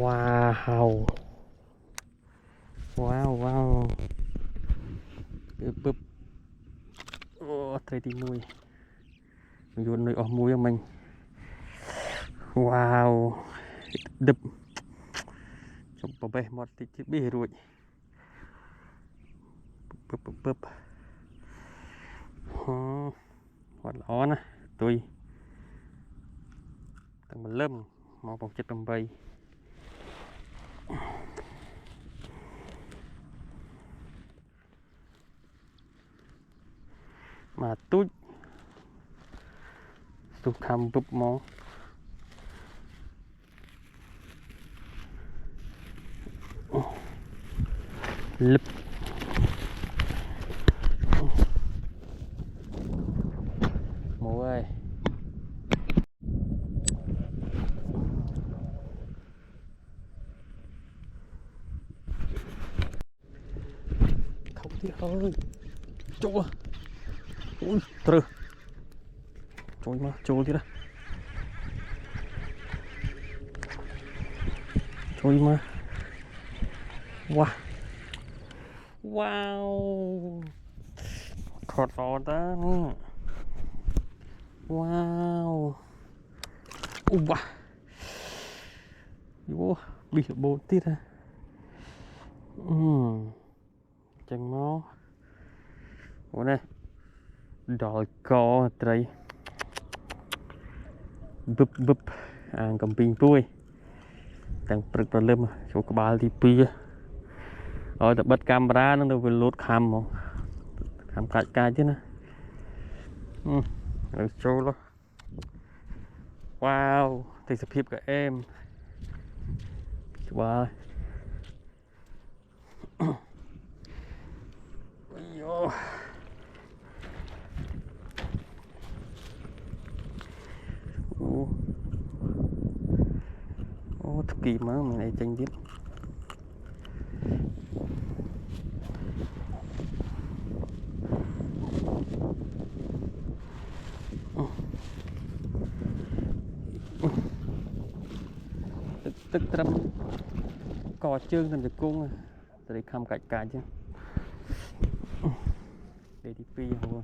Wow. Wow. Bụp. Thấy tí mùi. Mình vô nơi ở mùi của mình. Wow. Đập. Trong bò bè một tí bì rồi. Bụp. Hoạt ló nè. Tôi. Tầng mà lâm. Màu bọc chất tầm bay. Mà tút. Tụt thăm bụp mó. Lấp. Mũ ơi. Không thì ơi. Chua. Ui, trừ. Trôi mà, trôi đi đó. Trôi mà. Wow. Khọt vào ta nè. Wow. Wow. Vô, bị bộ tít ha. Chẳng nó. Ủa này. Đòi co trời. Bụp. Cầm pin vui. Đang bực vào lâm. Chỗ cái bà thì bia. Rồi ta bật camera nó vừa lốt khám mà. Khám cài chứ nè. Rồi show luôn. Wow. Thì sắp hiệp cả em. Wow. Thật kỳ mà mình lại tranh tiếp. Tức trâm cò chương thành được cung để khăm cạnh cả chứ. Để đi pi luôn.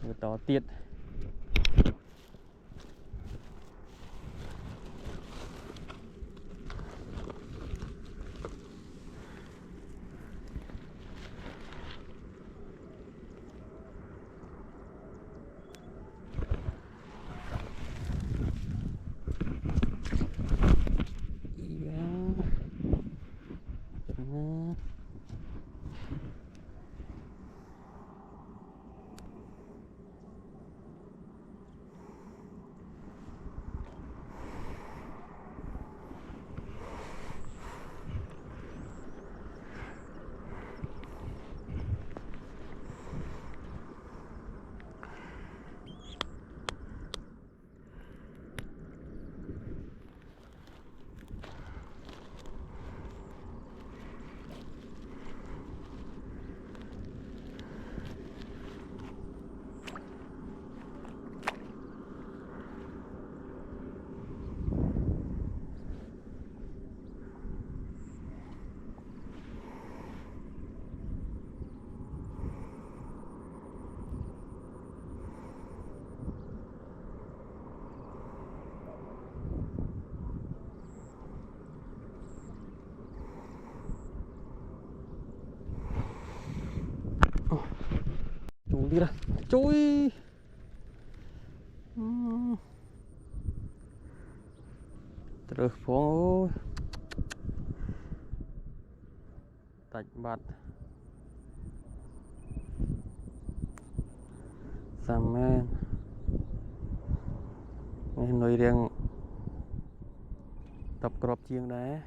Vừa to tiết. Đi ra. Chui. Terus phố. Tạch bạt. Samen. Nói riêng tập crop chiêng đấy.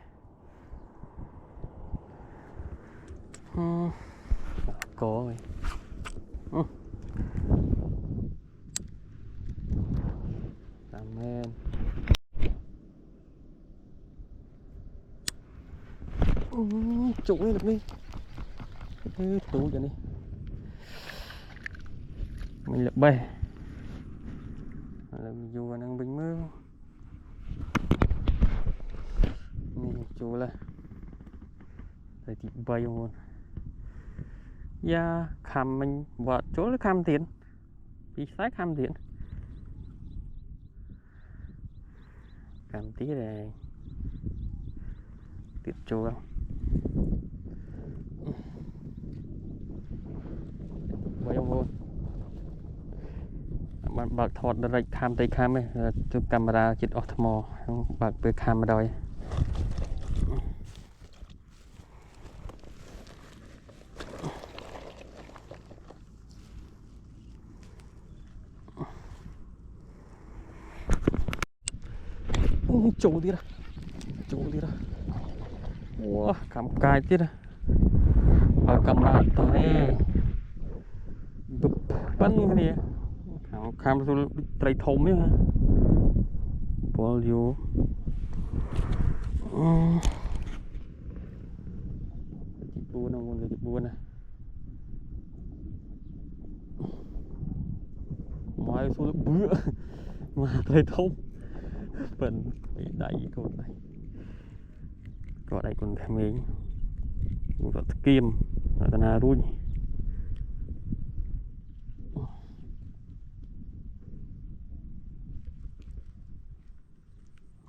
Có rồi. Amen. Trụng đi được đi. Tú cho đi. Mình lập bè. Là dù vào năng bình mơ. นี่จูละใส่ที่ใบมันยาคำมันว่าจูละคำtiền bị sai cam tiền cam tí này tiếp chua với ông luôn bạn bật thọt được cam tay cam ấy chụp camera chụp Osmo bật về cam rồi chỗ đi ra wow cam cay tí ra ở camera tới bụp bắn cái gì cam rồi trai thôm ấy hả bỏ vô buồn không buồn buồn này mai số bữa mà trai thôm phần bị đẩy cột này có đây còn thêm mình có kim là na rui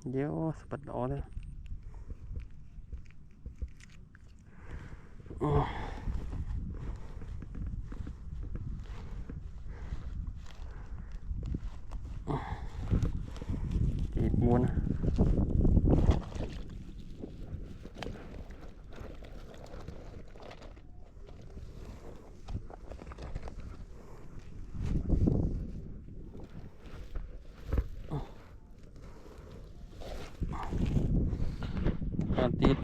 déo bật đỏ đấy thì muốn còn tiếp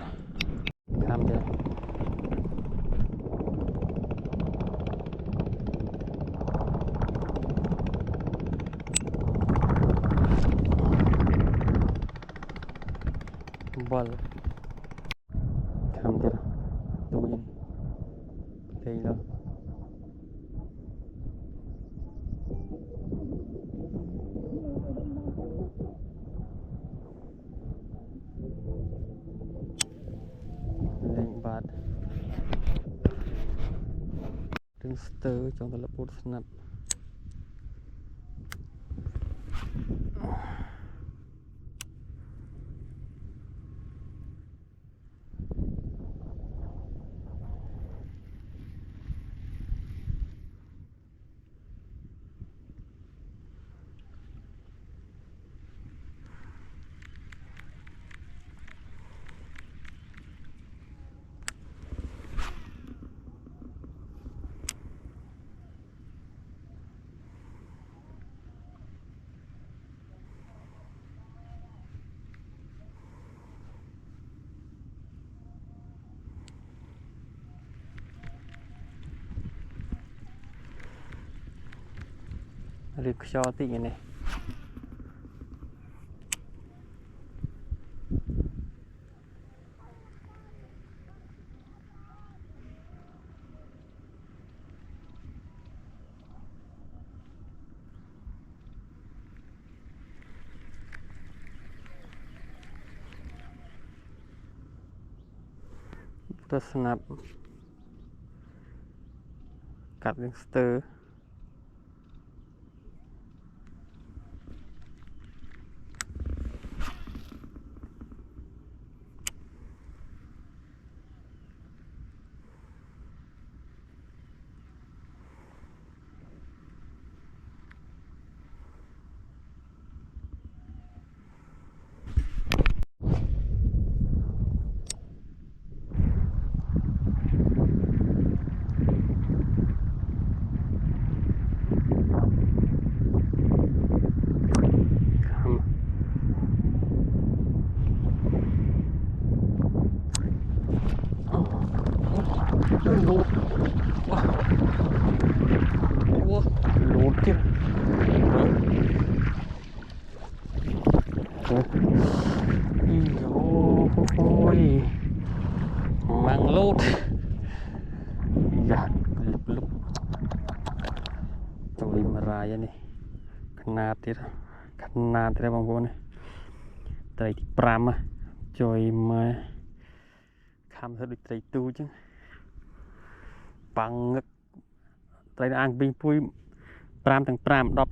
cam được bal cam được tôi đây đó lên bát đứng stir trong cái bột snap rickshaw tí này tôi snap cắt lên stir lột lột chứ ôi mang lột dạ lúc tôi mà ra vậy này khăn nát thế bang bông này đây pram trời mà khám thật được thấy tu chứ bằng ngực tay ăn pin pui pram thằng pram đập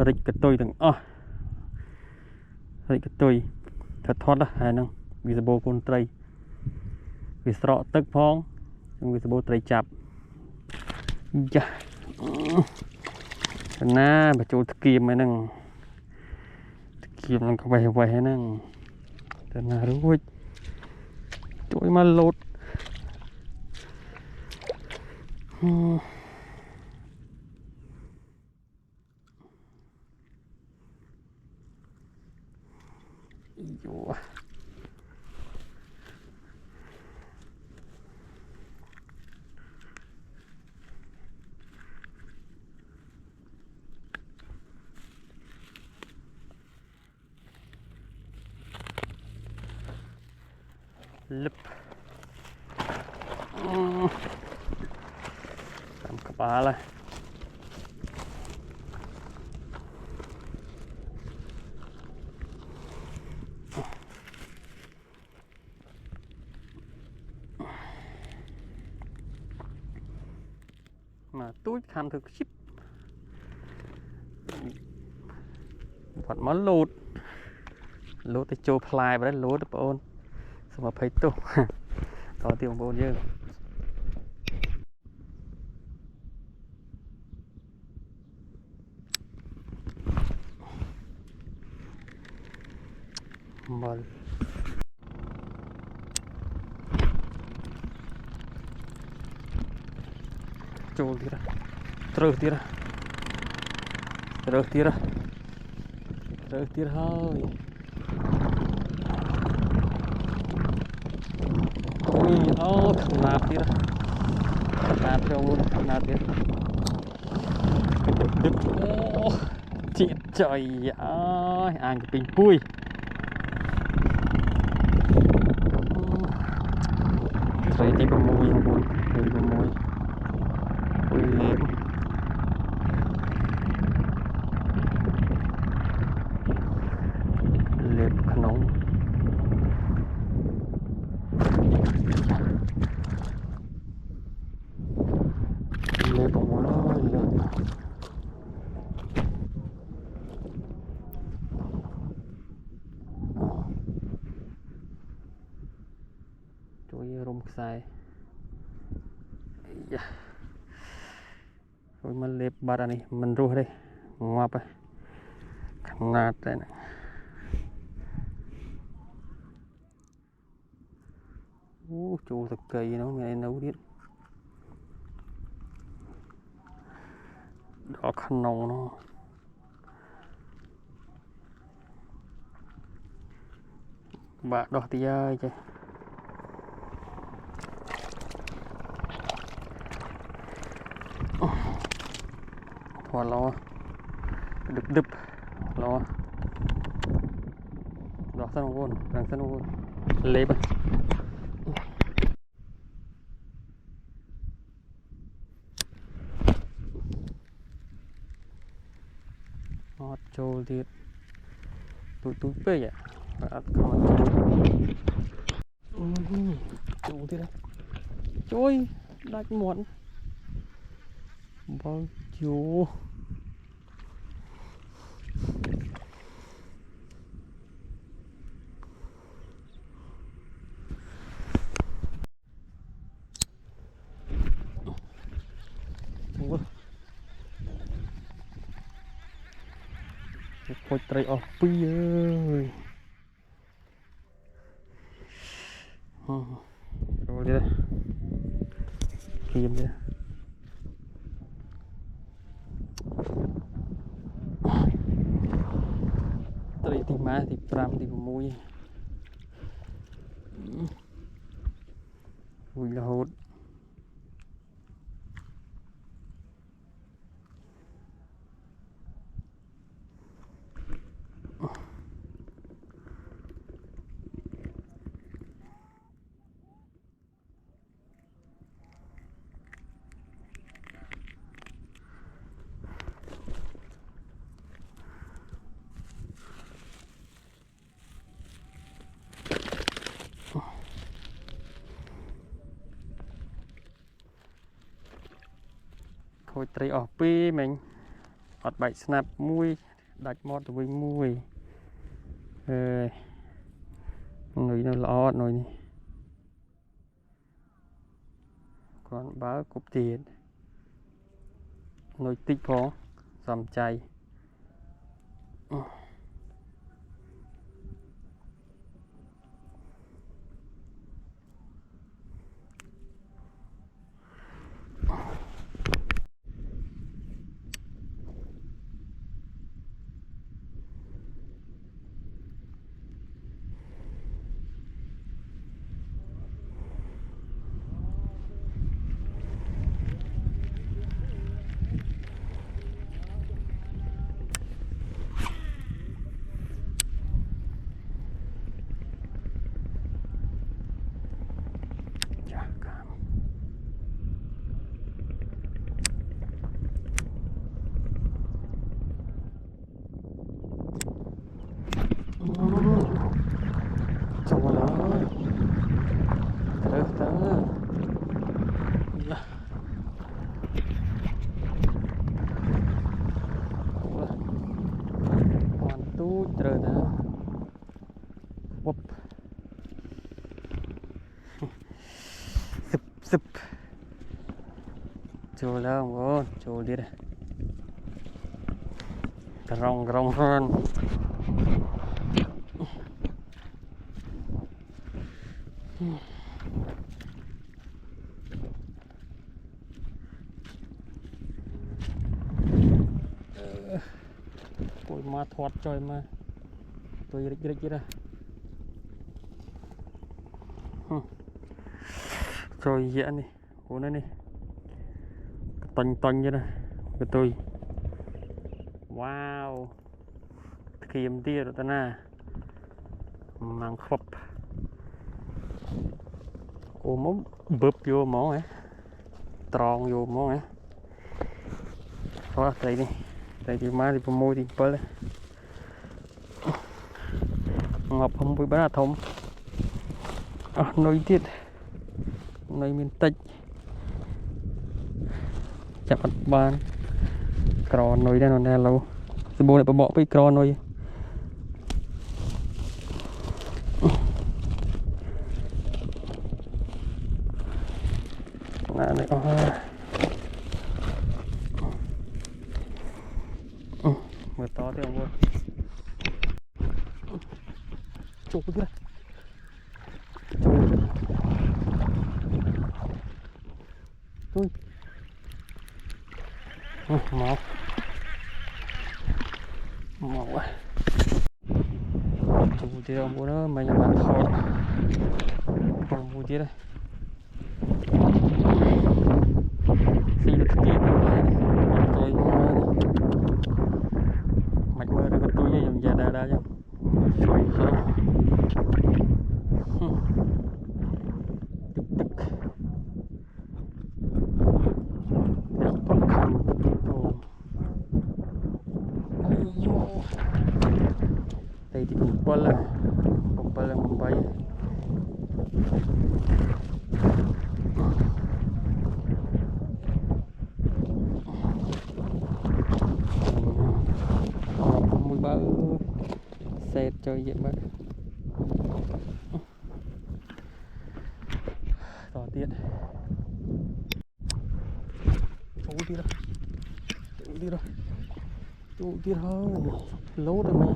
rịch cái tôi thằng rịch cái tôi thật thoát đó hai năng vì sao bố con trai vì sợ tức phong vì sao bố trai chập dạ na bà chỗ kia mấy năng kia nó có vẻ vẻ năng thế nào rồi chỗ mà lột Yo. Lep Tam kepala mà túi tham thực ship phật món lột lột cái châu fly và lột được ôn xong mà thấy tu to tiêu bồn dư mà châu đi ra terus tira hơi ui nạt tira nạt tira đực chị trời ơi ăn cái bình pui rồi tí bông môi không buồn rồi bông môi ui lếm lếm khăn nóng lếm bông môi nó lếm chuối rôm xài rồi mình lép bát này mình ruột đây ngọt đây ngạt đây này chú thật kỳ nó nghe nấu điết đỏ khăn nồng nó bà đỏ tí ơi chứ thua lo đực lo đỏ sân vốn răng sân vốn lấy bật ngọt trâu thiệt tụi bê vậy và còn trâu thiệt đấy trôi đạch muộn bao chú khôi trời ở pi ơi rồi đi đây kìm đi trời thì má thì pram thì mui ui là hốt khôiត្រីអស់ពីរមិញអត់បែកស្នាប់មួយដាច់មកទៅវិញមួយអើយនុយនៅល្អអត់នុយនេះគាត់បើគប់ទៀតនុយតិចផងសំចៃចូលហើយទៅទៅយ៉ាបានទូចត្រូវទៅវប់សឹបចូលแล้วអូចូលទៀតក្រងហ្នឹង Cối ma thoát trời mà tôi rịch rịch ra trời dễ này của nó này toanh toanh như này của tôi wow kiếm tia rồi ta na mang khập ô móng bớp vô món ấy tròn vô món ấy đó đây đi đây thì má thì môi thì bớt lên ngọc không bị bán thông nói tiết nói miền tây chặt mặt bàn cò nói đây nó lâu sự bố lại bỏ với cò nói này mưa to thế không luôn chụp cái ui máu máu quá chụp thì ông bố nó mày nhặt thọ còn bố tí đây xin được cái này tôi mạch mơ được tôi như dùng già đa chứ trời ơi tức tức đẹp bậc khăn đồ đây thì cũng qua là Mumbai ba xe chơi vậy bác tỏ tiền chú đi đâu chú đi đâu lố rồi mày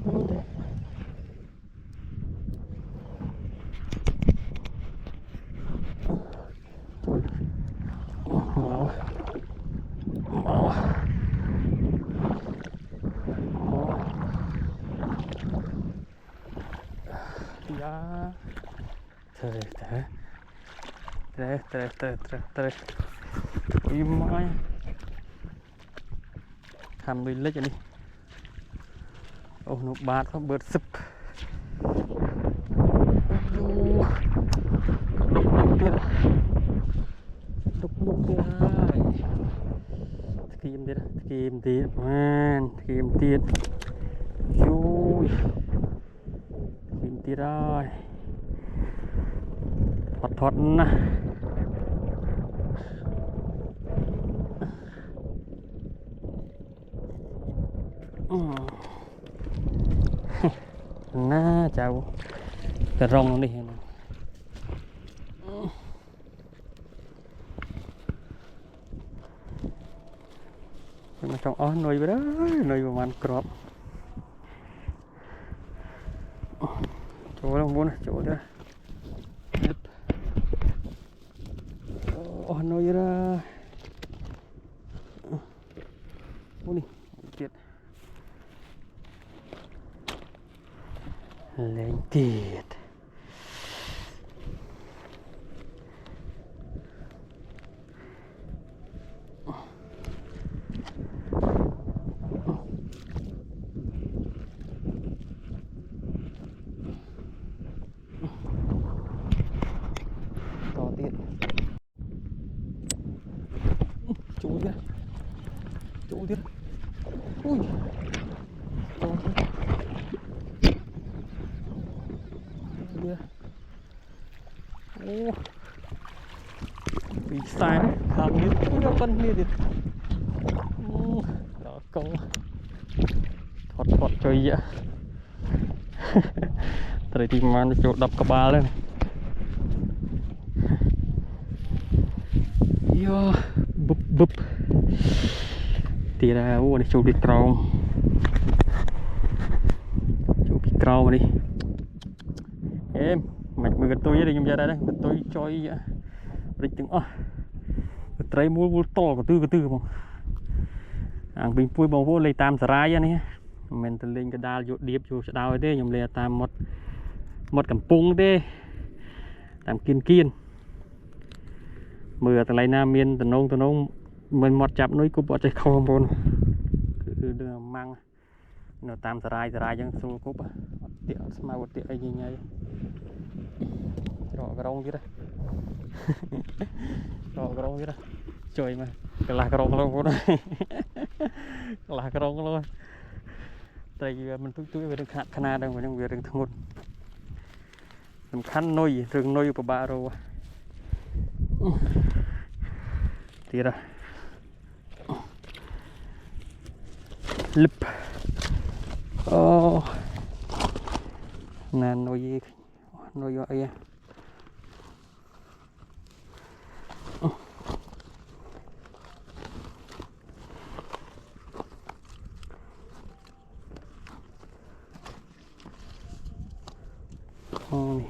lố đấy máu ya trời ui mai tham đi lấy cho đi ô nó bát nó bớt sụp đục kia kim tiết man kim tiết chui kim tiết rồi thoát nè na cháu cái rong đi mà trong ó nuôi với đó nuôi vào màn crop chỗ đâu muốn chỗ đó ó nuôi ra muốn đi tiệt lên tiệt to tiệt chú tiệt ui to tiệt ô bị sai đấy không biết nó phân như thế đó câu thoát chơi vậy tại thì mà nó chỗ đập cả ba lên yo búp thì là ô này chỗ bị trâu đi em mạch mười gần tôi với đây ra đây tôi chơi vậy định từng trai mua to của tư mà hàng bình pui bông vô lấy tam sợi ra này mình từ lên cái đào dột điệp vô sẽ đào thế nhầm lấy tam một cầm pung thế tam kiên mưa từ lấy nam miên từ nông mình một chập núi cũng bỏ chạy không luôn cứ đưa mang nó tam sợi chẳng xu cúp tiệt mà một tiệt ai gì nhảy rồi cái rong chứ đấy rồi cái rong chứ đấy trời mà cái là cái rong luôn đấy là cái rong luôn tại vì mình túi về đường khăn đang về đường thôn làm khăn nuôi rừng nuôi của bà rồi thì ra lip nè nuôi vậy này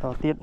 to tiết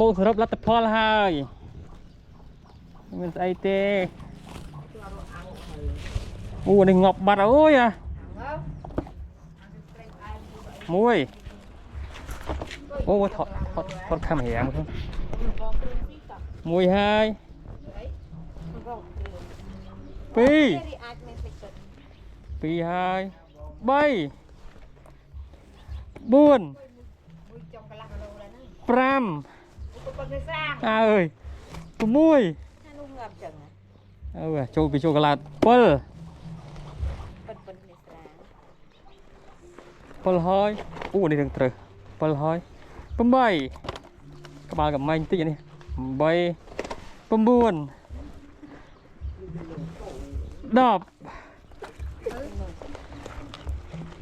bông sờ lát tập phò hai mình ai tê u này ngọc bát ơi à muối ô thọt cam hẻm không muối hai pi hai bay buồn pram ơi muối châu cái lạt pol hơi này đừng từ pol hơi bay các bạn gặp mình tí này bay buồn đập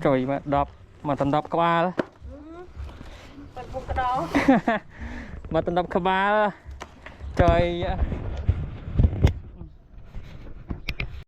trời mà đập mà tận đập các bạn mà tận đập các bạn trời